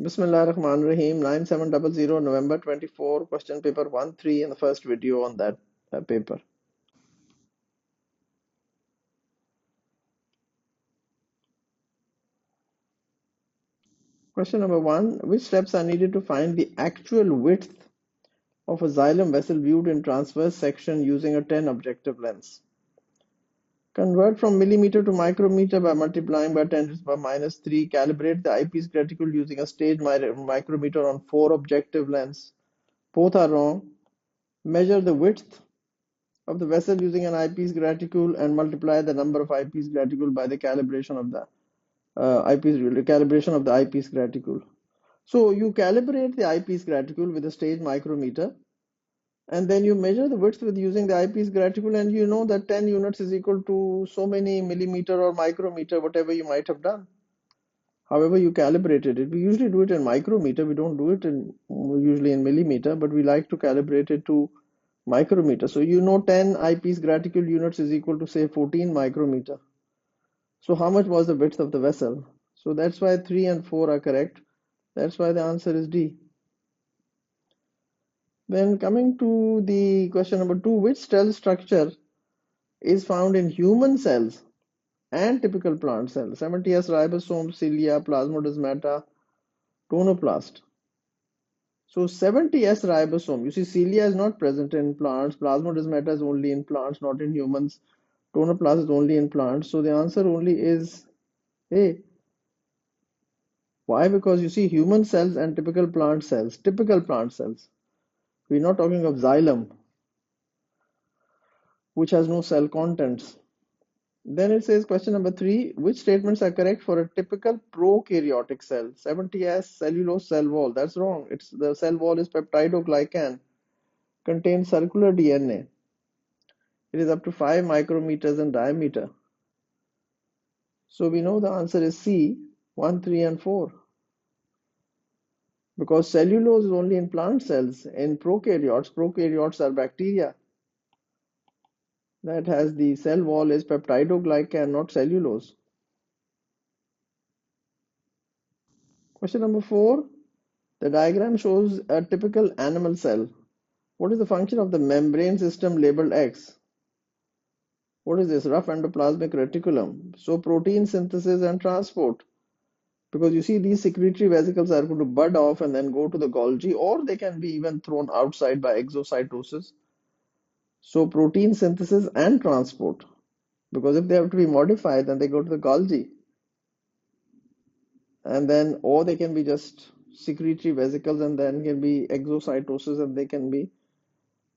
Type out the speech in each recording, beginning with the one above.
Bismillah Rahman Rahim 9700 November 24 question paper 1-3 in the first video on that paper. Question number 1. Which steps are needed to find the actual width of a xylem vessel viewed in transverse section using a 10 objective lens? Convert from millimeter to micrometer by multiplying by 10 to the power minus 3. Calibrate the eyepiece reticle using a stage micrometer on 4 objective lens. Both are wrong. Measure the width of the vessel using an eyepiece reticule and multiply the number of eyepiece reticule by the calibration of the eyepiece reticule. So you calibrate the eyepiece reticule with a stage micrometer, and then you measure the width with using the eyepiece reticule, and you know that 10 units is equal to so many millimeter or micrometer, whatever you might have done. However you calibrated it. We usually do it in micrometer. We don't do it usually in millimeter, but we like to calibrate it to micrometer. So you know 10 eyepiece reticule units is equal to say 14 micrometer. So how much was the width of the vessel? So that's why 3 and 4 are correct. That's why the answer is D. Then coming to the question number 2, which cell structure is found in human cells and typical plant cells? 70S ribosome, cilia, plasmodesmata, tonoplast. So 70S ribosome, you see cilia is not present in plants, plasmodesmata is only in plants, not in humans, tonoplast is only in plants. So the answer only is A. Why? Because you see human cells and typical plant cells. We're not talking of xylem, which has no cell contents. Then it says question number 3, which statements are correct for a typical prokaryotic cell? 70S cellulose cell wall. That's wrong. The cell wall is peptidoglycan, contains circular DNA. It is up to 5 micrometers in diameter. So we know the answer is C, 1, 3 and 4. Because cellulose is only in plant cells. In prokaryotes are bacteria. That has the cell wall is peptidoglycan, not cellulose. Question number 4. The diagram shows a typical animal cell. What is the function of the membrane system labeled X? What is this? Rough endoplasmic reticulum. So protein synthesis and transport. Because you see these secretory vesicles are going to bud off and then go to the Golgi, or they can be even thrown outside by exocytosis. So protein synthesis and transport. Because if they have to be modified, then they go to the Golgi. And then, or they can be just secretory vesicles and then can be exocytosis and they can be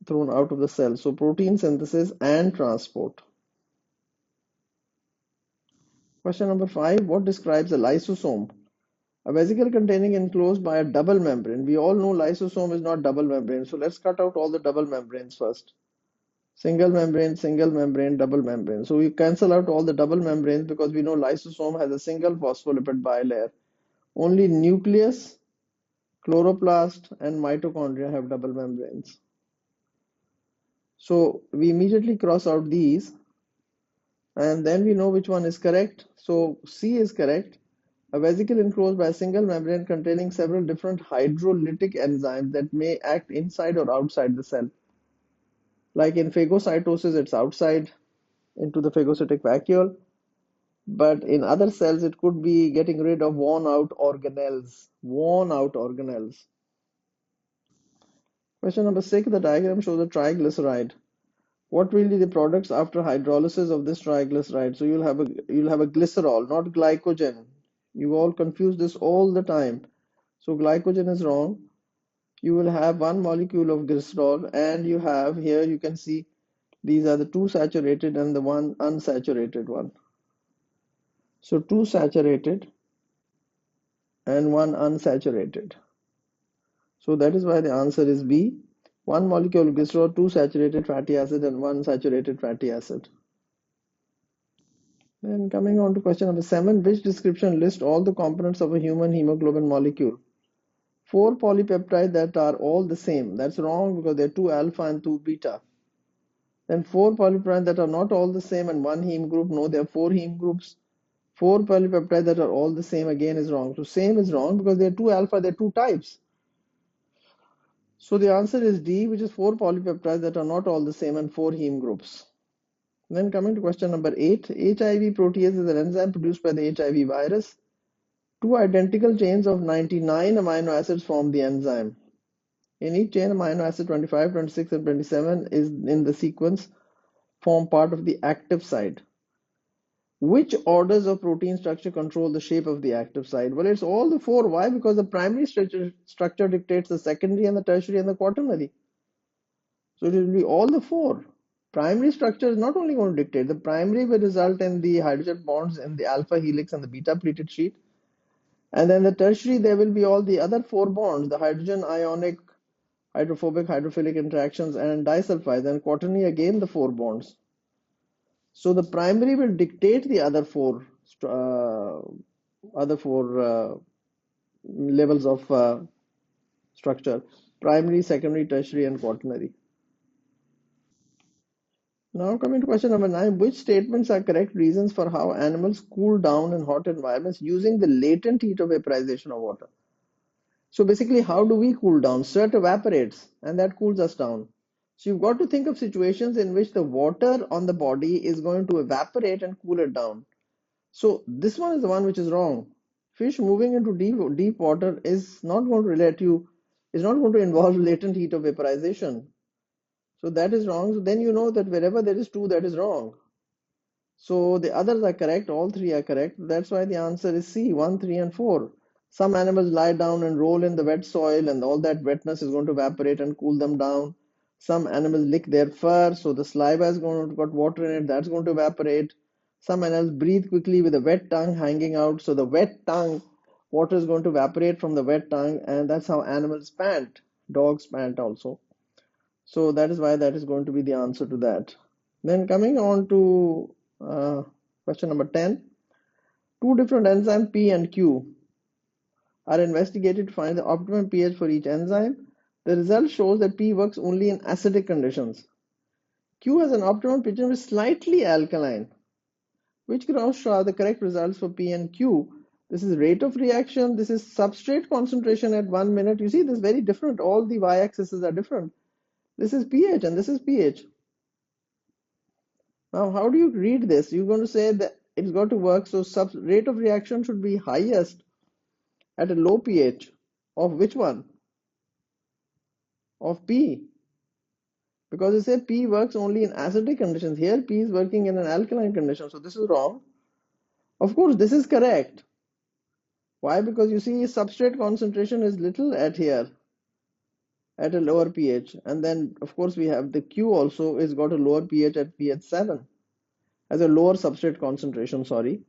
thrown out of the cell. So protein synthesis and transport. Question number 5. What describes a lysosome? A vesicle containing enclosed by a double membrane. We all know lysosome is not double membrane. So let's cut out all the double membranes first. Single membrane, double membrane. So we cancel out all the double membranes because we know lysosome has a single phospholipid bilayer. Only nucleus, chloroplast and mitochondria have double membranes. So we immediately cross out these and then we know which one is correct. So C is correct. A vesicle enclosed by a single membrane containing several different hydrolytic enzymes that may act inside or outside the cell. Like in phagocytosis, it's outside into the phagocytic vacuole. But in other cells, it could be getting rid of worn out organelles. Question number 6. The diagram shows a triglyceride. What will be the products after hydrolysis of this triglyceride? So you'll have a glycerol, not glycogen. You all confuse this all the time. So glycogen is wrong. You will have one molecule of glycerol, and you have here you can see these are the two saturated and the one unsaturated one. So two saturated and one unsaturated. So that is why the answer is B. One molecule of glycerol, two saturated fatty acid and one saturated fatty acid. Then coming on to question number 7, which description lists all the components of a human hemoglobin molecule? 4 polypeptides that are all the same. That's wrong because there are 2 alpha and 2 beta. Then 4 polypeptides that are not all the same and 1 heme group. No, there are 4 heme groups. Four polypeptides that are all the same again is wrong. So same is wrong because there are two alpha, there are two types. So the answer is D, which is four polypeptides that are not all the same and four heme groups. Then coming to question number 8, HIV protease is an enzyme produced by the HIV virus. Two identical chains of 99 amino acids form the enzyme. In each chain, amino acid 25, 26, and 27 is in the sequence form part of the active site. Which orders of protein structure control the shape of the active site? Well, it's all the four. Why? Because the primary structure dictates the secondary and the tertiary and the quaternary. So it will be all the four. Primary structure is not only going to dictate, the primary will result in the hydrogen bonds in the alpha helix and the beta pleated sheet. And then the tertiary, there will be all the other four bonds, the hydrogen ionic, hydrophobic, hydrophilic interactions, and disulfides. And quaternary, again, the four bonds. So the primary will dictate the other four levels of structure: primary, secondary, tertiary, and quaternary. Now coming to question number 9, which statements are correct reasons for how animals cool down in hot environments using the latent heat of vaporization of water? So basically, how do we cool down? Sweat evaporates and that cools us down. So you've got to think of situations in which the water on the body is going to evaporate and cool it down. So this one is the one which is wrong. Fish moving into deep water is not going to involve latent heat of vaporization. So that is wrong. So then you know that wherever there is two, that is wrong. So the others are correct, all three are correct. That's why the answer is C, 1, 3, and 4. Some animals lie down and roll in the wet soil, and all that wetness is going to evaporate and cool them down. Some animals lick their fur, so the saliva is going to got water in it, that's going to evaporate. Some animals breathe quickly with a wet tongue hanging out, so the wet tongue, water is going to evaporate from the wet tongue, and that's how animals pant. Dogs pant also. So that is why that is going to be the answer to that. Then coming on to question number 10. Two different enzymes P and Q are investigated to find the optimum pH for each enzyme. The result shows that P works only in acidic conditions. Q has an optimum pH which is slightly alkaline. Which graphs are the correct results for P and Q? This is rate of reaction. This is substrate concentration at 1 minute. You see, this is very different. All the y-axes are different. This is pH and this is pH. Now, how do you read this? You're going to say that it's got to work. So, rate of reaction should be highest at a low pH. Of which one? Of P. Because you say P works only in acidic conditions. Here, P is working in an alkaline condition. So, this is wrong. Of course, this is correct. Why? Because you see, substrate concentration is little at here at a lower pH. And then, of course, we have the Q also is got a lower pH at pH 7. As a lower substrate concentration, sorry,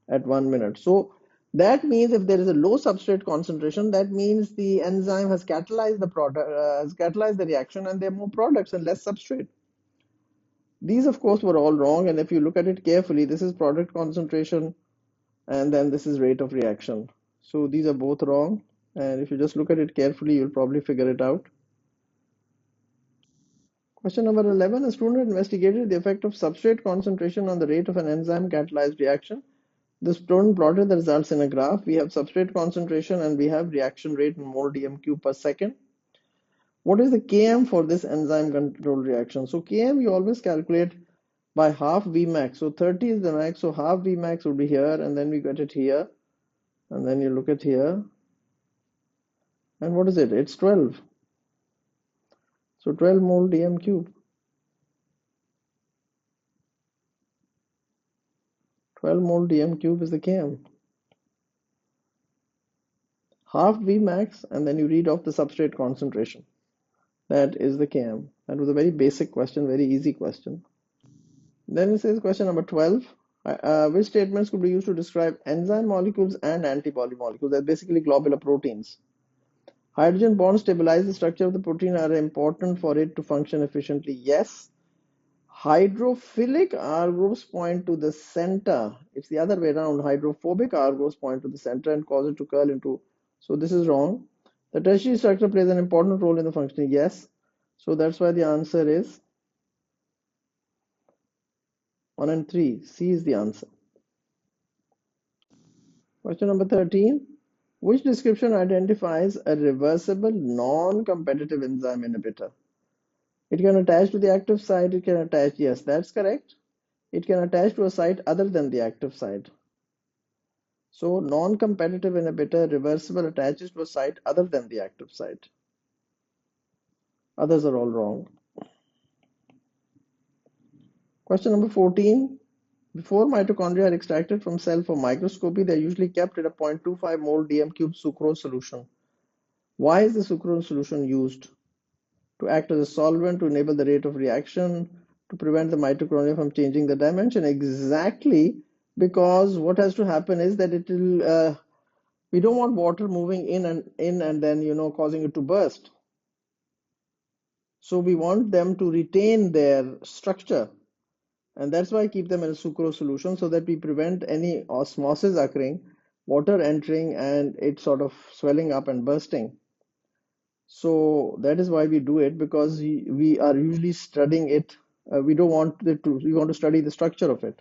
at 1 minute. So that means if there is a low substrate concentration, that means the enzyme has catalyzed the product, has catalyzed the reaction, and there are more products and less substrate. These, of course, were all wrong, and if you look at it carefully, this is product concentration, and then this is rate of reaction. So these are both wrong, and if you just look at it carefully, you'll probably figure it out. Question number 11. A student investigated the effect of substrate concentration on the rate of an enzyme catalyzed reaction. The student plotted the results in a graph. We have substrate concentration and we have reaction rate in mole DMQ per second. What is the Km for this enzyme control reaction? So Km you always calculate by half Vmax. So 30 is the max, so half Vmax would be here, and then we get it here, and then you look at here, and what is it? It's 12. So 12 mole dm cube. 12 mole dm cube is the Km. Half Vmax, and then you read off the substrate concentration. That is the Km. That was a very basic question, very easy question. Then it says question number 12. Which statements could be used to describe enzyme molecules and antibody molecules? They're basically globular proteins. Hydrogen bonds stabilize the structure of the protein, are important for it to function efficiently. Yes. Hydrophilic R groups point to the center. It's the other way around. Hydrophobic R groups point to the center and cause it to curl into. So this is wrong. The tertiary structure plays an important role in the functioning. Yes. So that's why the answer is 1 and 3. C is the answer. Question number 13. Which description identifies a reversible non-competitive enzyme inhibitor? It can attach to the active site, it can attach, yes, that's correct. It can attach to a site other than the active site. So non-competitive inhibitor reversible attaches to a site other than the active site. Others are all wrong. Question number 14. Before mitochondria are extracted from cell for microscopy, they are usually kept in a 0.25 mole DM cube sucrose solution. Why is the sucrose solution used? To act as a solvent, to enable the rate of reaction, to prevent the mitochondria from changing the dimension. Exactly, because what has to happen is that it will we don't want water moving in and then causing it to burst. So we want them to retain their structure, and that's why I keep them in a sucrose solution, so that we prevent any osmosis occurring, water entering and it sort of swelling up and bursting. So that is why we do it, because we are usually studying it. We don't want it to, we want to study the structure of it.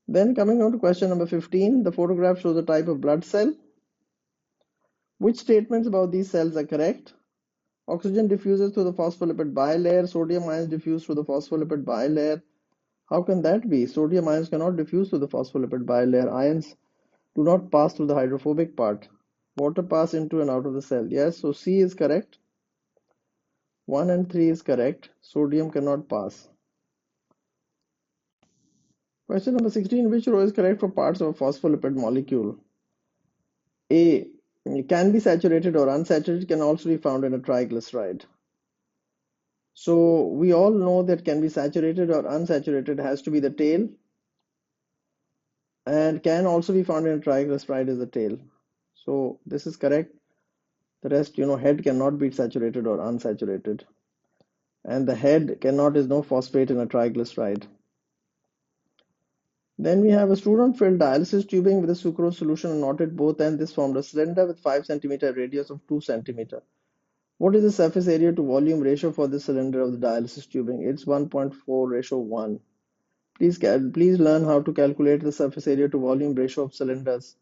Then coming on to question number 15, the photograph shows a type of blood cell. Which statements about these cells are correct? Oxygen diffuses through the phospholipid bilayer, sodium ions diffuse through the phospholipid bilayer. How can that be? Sodium ions cannot diffuse through the phospholipid bilayer. Ions do not pass through the hydrophobic part. Water pass into and out of the cell. Yes, so C is correct. 1 and 3 is correct. Sodium cannot pass. Question number 16. Which row is correct for parts of a phospholipid molecule? A. Can be saturated or unsaturated, can also be found in a triglyceride. So we all know that can be saturated or unsaturated has to be the tail, and can also be found in a triglyceride is the tail. So this is correct. The rest, head cannot be saturated or unsaturated. And the head cannot is no phosphate in a triglyceride. Then we have a student filled dialysis tubing with a sucrose solution and knotted both ends. This formed a cylinder with 5 centimeter radius of 2 centimeter. What is the surface area to volume ratio for this cylinder of the dialysis tubing? It's 1.4:1. Please learn how to calculate the surface area to volume ratio of cylinders.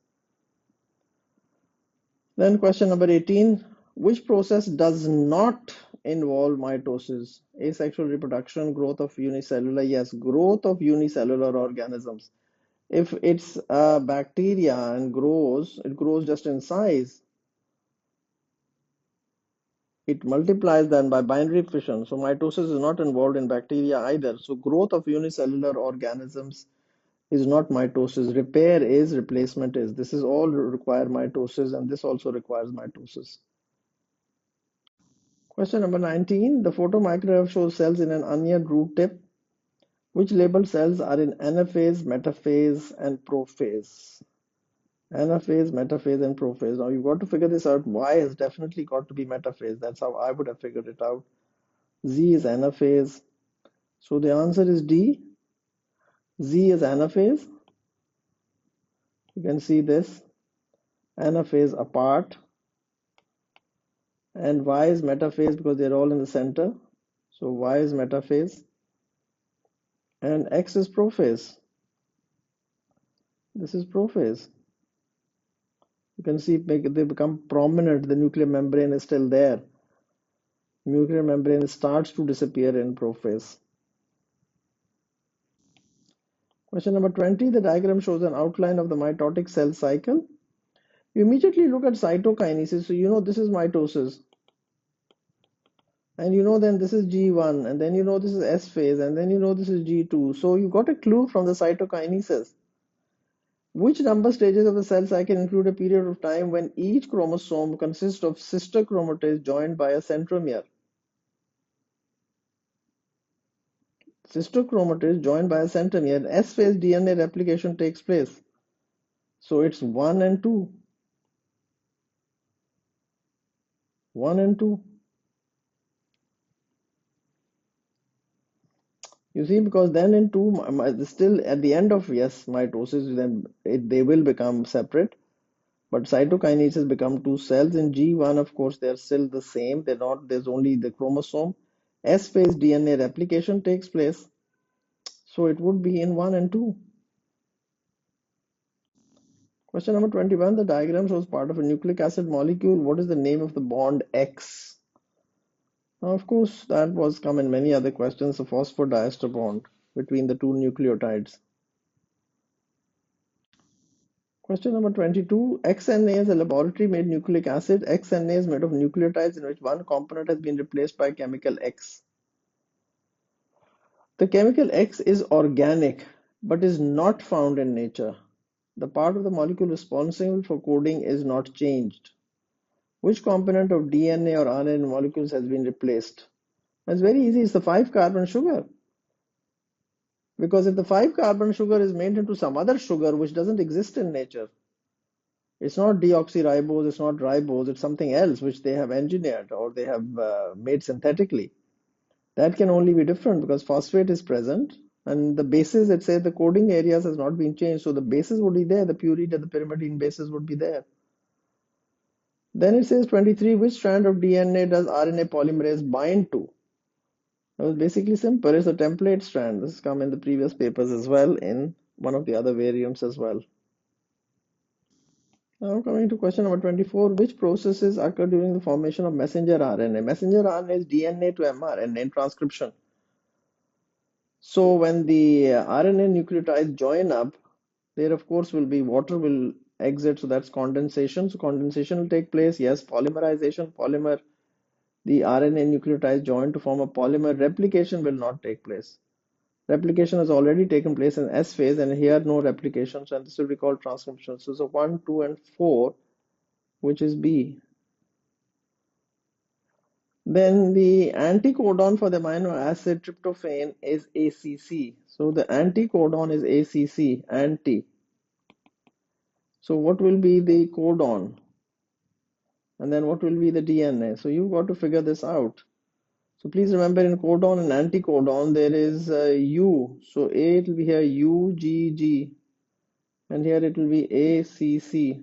Then question number 18. Which process does not involve mitosis? Asexual reproduction, growth of unicellular. Yes, growth of unicellular organisms. If it's a bacteria and it grows just in size. It multiplies then by binary fission. So mitosis is not involved in bacteria either. So growth of unicellular organisms is not mitosis. Repair is, replacement is. This is all require mitosis, and this also requires mitosis. Question number 19. The photomicrograph shows cells in an onion root tip. Which labeled cells are in anaphase, metaphase, and prophase? Anaphase, metaphase, and prophase. Now you've got to figure this out. Y has definitely got to be metaphase. That's how I would have figured it out. Z is anaphase. So the answer is D. Z is anaphase. You can see this. Anaphase apart. And Y is metaphase because they're all in the center. So Y is metaphase. And X is prophase. This is prophase. You can see they become prominent. The nuclear membrane is still there. Nuclear membrane starts to disappear in prophase. Question number 20. The diagram shows an outline of the mitotic cell cycle. You immediately look at cytokinesis. So you know this is mitosis. And then this is G1, and then this is S phase, and then this is G2. So you got a clue from the cytokinesis. Which number stages of the cell cycle include a period of time when each chromosome consists of sister chromatids joined by a centromere? Sister chromatids joined by a centromere. S phase DNA replication takes place. So it's 1 and 2. 1 and 2. You see, because then in 2, still at the end of, yes, mitosis, then they will become separate. But cytokinesis become two cells. In G1, of course, they're still the same. They're not, there's only the chromosome. S phase DNA replication takes place. So it would be in 1 and 2. Question number 21. The diagram shows part of a nucleic acid molecule. What is the name of the bond X? Now, of course, that was come in many other questions, the phosphodiester bond between the two nucleotides. Question number 22. XNA is a laboratory-made nucleic acid. XNA is made of nucleotides in which one component has been replaced by chemical X. The chemical X is organic, but is not found in nature. The part of the molecule responsible for coding is not changed. Which component of DNA or RNA molecules has been replaced? It's very easy. It's the 5-carbon sugar. Because if the 5-carbon sugar is made into some other sugar which doesn't exist in nature, it's not deoxyribose, it's not ribose, it's something else which they have engineered or they have made synthetically. That can only be different because phosphate is present and the bases, it says the coding areas has not been changed. So the bases would be there, the purine and the pyrimidine bases would be there. Then it says 23, which strand of DNA does RNA polymerase bind to? That was basically simple. It's a template strand. This has come in the previous papers as well in one of the other variants as well. Now coming to question number 24, which processes occur during the formation of messenger RNA? Messenger RNA is DNA to mRNA in transcription. So when the RNA nucleotides join up, there of course will be water will exit, so that's condensation. So condensation will take place. Yes, polymerization, polymer, the RNA nucleotides join to form a polymer. Replication will not take place. Replication has already taken place in S phase, and here no replications, and this will be called transcription. So 1, 2, and 4, which is B. Then the anticodon for the amino acid tryptophan is ACC. So the anticodon is ACC, anti. So what will be the codon? And then what will be the DNA? So you've got to figure this out. So please remember in codon and anticodon there is U. So A it will be here UGG and here it will be ACC.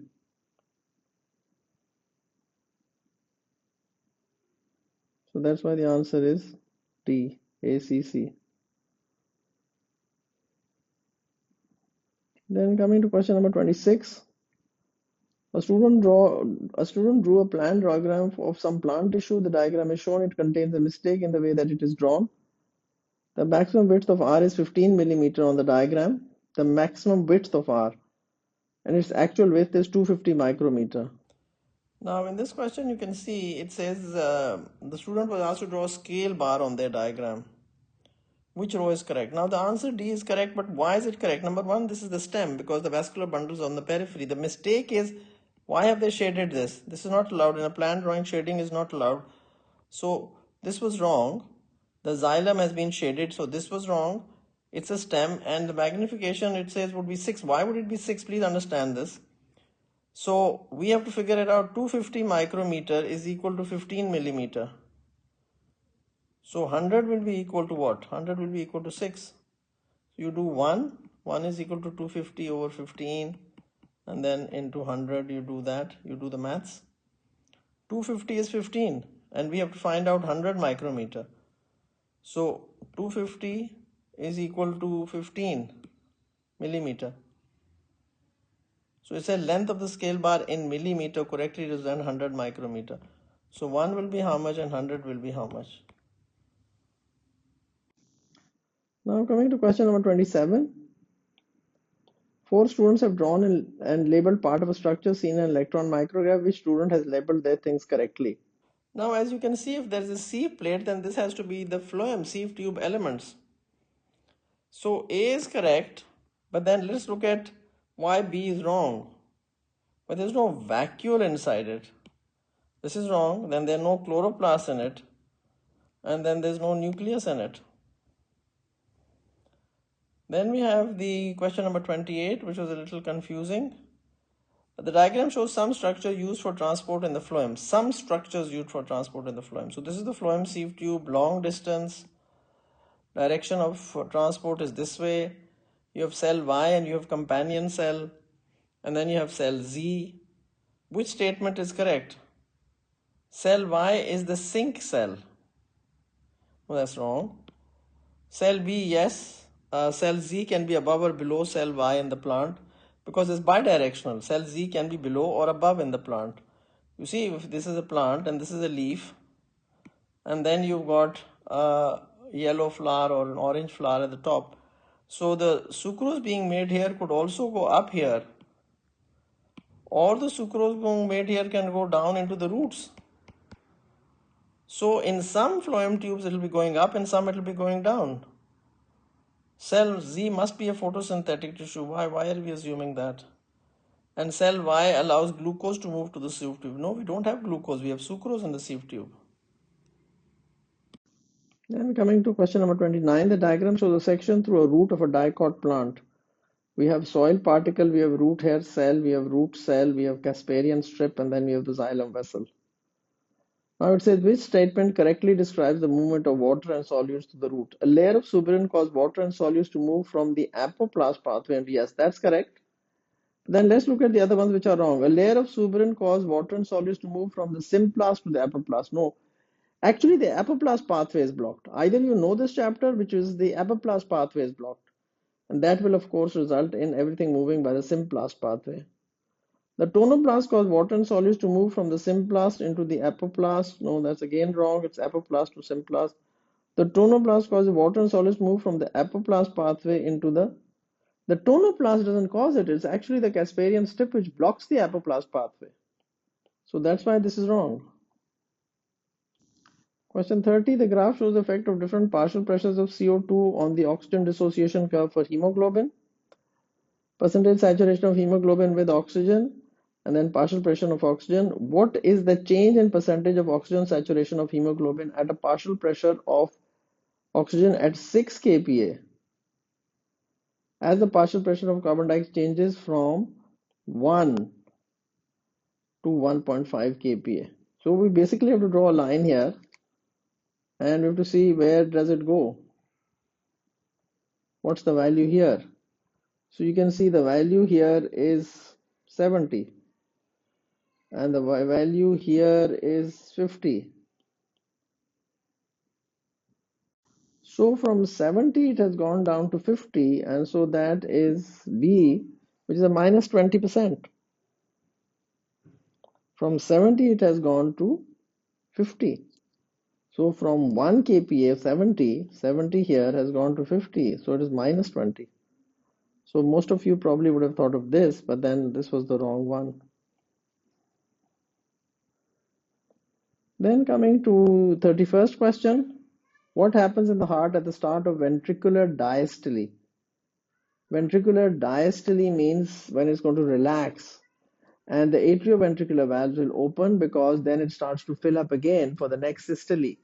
So that's why the answer is D, ACC. Then coming to question number 26. A student drew a plant diagram of some plant tissue. The diagram is shown. It contains a mistake in the way that it is drawn. The maximum width of R is 15 millimeter on the diagram. The maximum width of R and its actual width is 250 micrometer. Now in this question you can see it says the student was asked to draw a scale bar on their diagram. Which row is correct? Now the answer D is correct, but why is it correct? Number one, this is the stem because the vascular bundle is on the periphery. The mistake is, why have they shaded this? This is not allowed. In a plant drawing, shading is not allowed. So this was wrong. The xylem has been shaded, so this was wrong. It's a stem, and the magnification it says would be 6. Why would it be 6? Please understand this. So we have to figure it out. 250 micrometer is equal to 15 millimeter. So 100 will be equal to what? 100 will be equal to 6. So you do 1. 1 is equal to 250 over 15. And then into 100 you do that. You do the maths. 250 is 15. And we have to find out 100 micrometer. So 250 is equal to 15 millimeter. So it's a length of the scale bar in millimeter. Correctly it is done 100 micrometer. So 1 will be how much and 100 will be how much? Now coming to question number 27. 4 students have drawn and labeled part of a structure seen in an electron micrograph. Which student has labeled their things correctly? Now as you can see, if there is a sieve plate, then this has to be the phloem, sieve tube elements. So A is correct, but then let's look at why B is wrong. But there's no vacuole inside it. This is wrong. Then there are no chloroplasts in it. And then there's no nucleus in it. Then we have the question number 28, which was a little confusing. The diagram shows some structure used for transport in the phloem. Some structures used for transport in the phloem. So this is the phloem sieve tube, long distance. Direction of transport is this way. You have cell Y and you have companion cell. And then you have cell Z. Which statement is correct? Cell Y is the sink cell. Well, that's wrong. Cell B, yes. Cell Z can be above or below cell Y in the plant. because it's bidirectional. Cell Z can be below or above in the plant. You see, if this is a plant and this is a leaf, and then you've got a yellow flower or an orange flower at the top. So the sucrose being made here could also go up here, or the sucrose being made here can go down into the roots. So in some phloem tubes it will be going up, in some it will be going down. Cell Z must be a photosynthetic tissue. Why are we assuming that? And cell Y allows glucose to move to the sieve tube. No, we don't have glucose, we have sucrose in the sieve tube. Then coming to question number 29, the diagram shows a section through a root of a dicot plant. We have soil particle, we have root hair cell, we have root cell, we have Casparian strip, and then we have the xylem vessel. Now it says, which statement correctly describes the movement of water and solutes to the root? A layer of suberin caused water and solutes to move from the apoplast pathway, and yes, that's correct. Then let's look at the other ones which are wrong. A layer of suberin caused water and solutes to move from the symplast to the apoplast. No, actually the apoplast pathway is blocked. Either you know this chapter, which is the apoplast pathway is blocked, and that will of course result in everything moving by the symplast pathway. The tonoplast cause water and solutes to move from the symplast into the apoplast. No, that's again wrong. It's apoplast to symplast. The tonoplast causes water and solids to move from the apoplast pathway into the tonoplast doesn't cause it. It's actually the Casparian strip which blocks the apoplast pathway. So that's why this is wrong. Question 30. The graph shows the effect of different partial pressures of CO2 on the oxygen dissociation curve for hemoglobin. Percentage saturation of hemoglobin with oxygen, and then partial pressure of oxygen. What is the change in percentage of oxygen saturation of hemoglobin at a partial pressure of oxygen at 6 kPa as the partial pressure of carbon dioxide changes from 1 to 1.5 kPa? So we basically have to draw a line here and we have to see where does it go. What's the value here? So you can see the value here is 70 and the value here is 50. So from 70 it has gone down to 50, and so that is B, which is a minus 20%. From 70 it has gone to 50. So from 1 kPa 70 here has gone to 50, so it is minus 20. So most of you probably would have thought of this, but then this was the wrong one. Then coming to 31st question, what happens in the heart at the start of ventricular diastole? Ventricular diastole means when it's going to relax, and the atrioventricular valves will open because then it starts to fill up again for the next systole.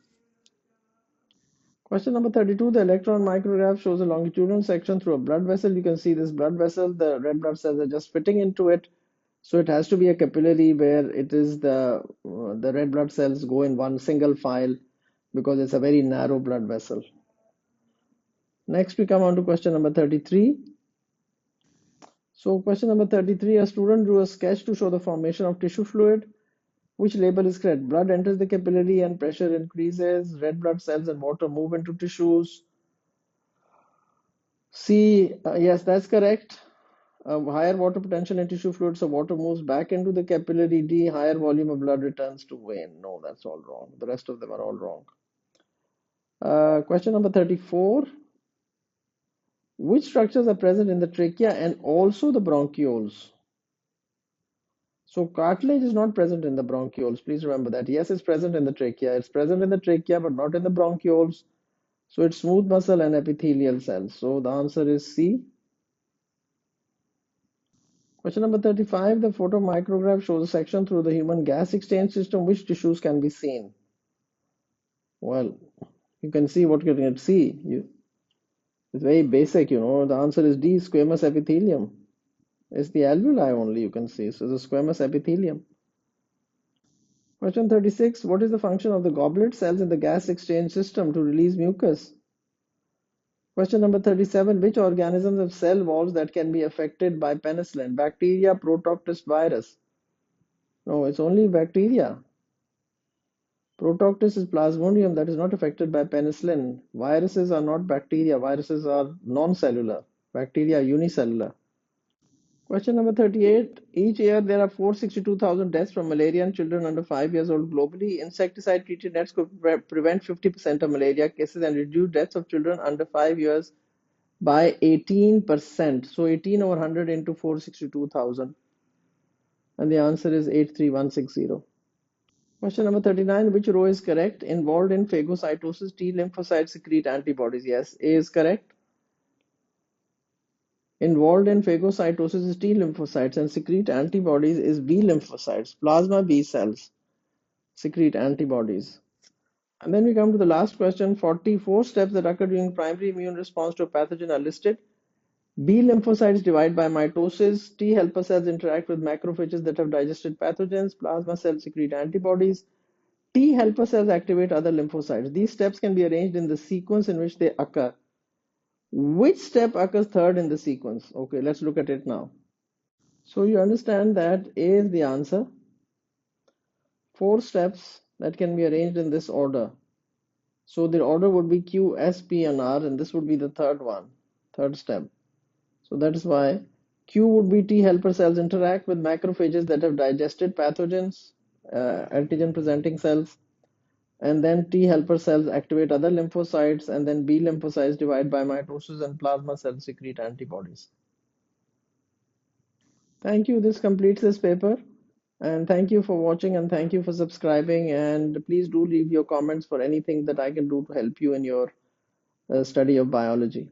Question number 32, the electron micrograph shows a longitudinal section through a blood vessel. You can see this blood vessel, the red blood cells are just fitting into it. So it has to be a capillary where it is the red blood cells go in one single file because it's a very narrow blood vessel. Next we come on to question number 33. So question number 33, a student drew a sketch to show the formation of tissue fluid. Which label is correct? Blood enters the capillary and pressure increases. Red blood cells and water move into tissues. C, yes, that's correct. Higher water potential in tissue fluid, so water moves back into the capillary. D, higher volume of blood returns to vein. No, that's all wrong. The rest of them are all wrong. Question number 34. Which structures are present in the trachea and also the bronchioles? So cartilage is not present in the bronchioles. Please remember that. Yes, it's present in the trachea. It's present in the trachea, but not in the bronchioles. So it's smooth muscle and epithelial cells. So the answer is C. Question number 35. The photomicrograph shows a section through the human gas exchange system. Which tissues can be seen? Well, you can see what you can see. It's very basic, you know. The answer is D, squamous epithelium. It's the alveoli only you can see. So the squamous epithelium. Question 36. What is the function of the goblet cells in the gas exchange system to release mucus? Question number 37. Which organisms have cell walls that can be affected by penicillin? Bacteria, Protoctis, virus? No, it's only bacteria. Protoctis is Plasmodium that is not affected by penicillin. Viruses are not bacteria. Viruses are non-cellular. Bacteria are unicellular. Question number 38. Each year there are 462,000 deaths from malaria in children under 5 years old globally. Insecticide treated nets could prevent 50% of malaria cases and reduce deaths of children under 5 years by 18%. So 18 over 100 into 462,000. And the answer is 83160. Question number 39. Which row is correct? Involved in phagocytosis, T lymphocytes secrete antibodies. Yes, A is correct. Involved in phagocytosis is T lymphocytes and secrete antibodies is B lymphocytes. Plasma B cells secrete antibodies. And then we come to the last question. 44 steps that occur during primary immune response to a pathogen are listed. B lymphocytes divide by mitosis. T helper cells interact with macrophages that have digested pathogens. Plasma cells secrete antibodies. T helper cells activate other lymphocytes. These steps can be arranged in the sequence in which they occur. Which step occurs third in the sequence? Okay, let's look at it now. So you understand that A is the answer. 4 steps that can be arranged in this order. So the order would be Q, S, P, and R, and this would be the third one, third step. So that is why Q would be T helper cells interact with macrophages that have digested pathogens, antigen presenting cells, and then T helper cells activate other lymphocytes, and then B lymphocytes divide by mitosis, and plasma cells secrete antibodies. Thank you. This completes this paper. And thank you for watching and thank you for subscribing. And please do leave your comments for anything that I can do to help you in your study of biology.